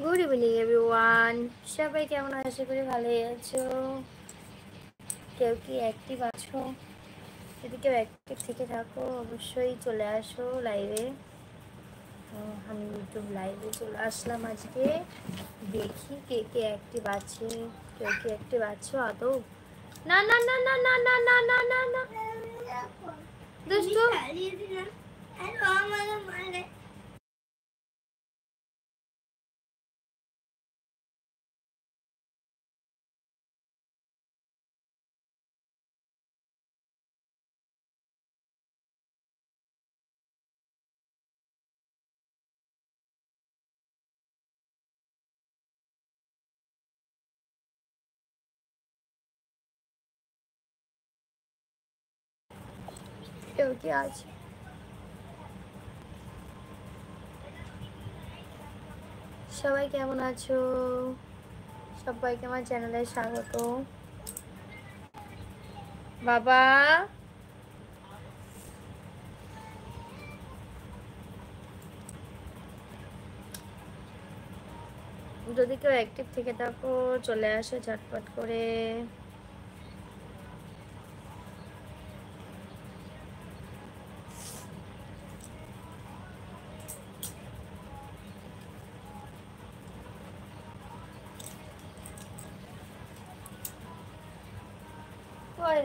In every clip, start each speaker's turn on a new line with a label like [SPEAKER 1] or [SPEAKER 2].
[SPEAKER 1] Good evening everyone, সবাই কেমন আশা করি ভালোই আছো। কেউ কি অ্যাক্টিভ আছো? যদি কেউ অ্যাক্টিভ থেকে থাকো অবশ্যই চলে আসো লাইভে। আমি ইউটিউব লাইভে চলে আসলাম আজকে। দেখি কে কে অ্যাক্টিভ আছে। কেউ কি অ্যাক্টিভ আছো আদৌ? না না না না না না না না না না দুষ্টু। কেউ কি আছে? সবাই কেমন আছো? সবাইকে আমার চ্যানেলে স্বাগত। বাবা যদি কেউ অ্যাক্টিভ থেকে থাকো চলে আসো ঝটপট করে।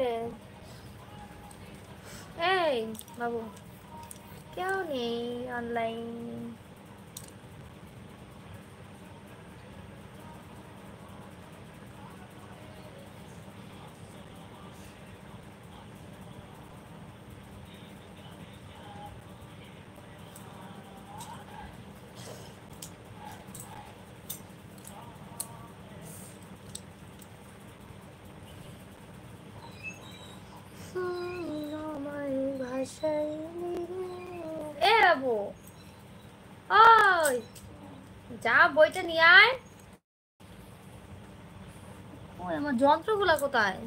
[SPEAKER 1] রে এই বাবু, কেউ নেই অনলাইন। আমার ভাষায় এ বাবু, ওই যা বইটা নিয়ে আয়। ওই আমার যন্ত্রগুলো কোথায়?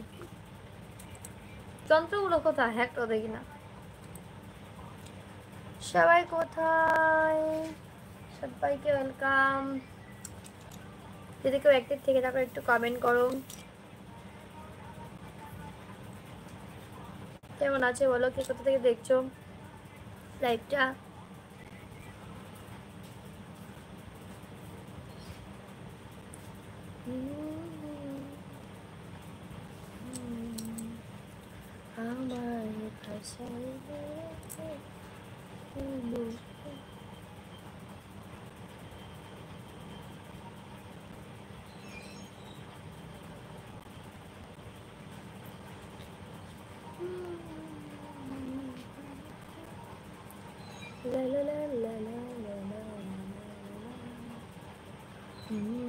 [SPEAKER 1] যন্ত্রগুলো কোথায়? হ্যাক তো দেখি না। সবাই কোথায়? সবাইকে ওয়েলকাম। যদি কেউ অ্যাক্টিভ থেকে থাকো একটু কমেন্ট করো। কেমন আছে বলো, কে কোথা থেকে দেখছো লাইভটা? আমার ভাষায় la la la la la la la la.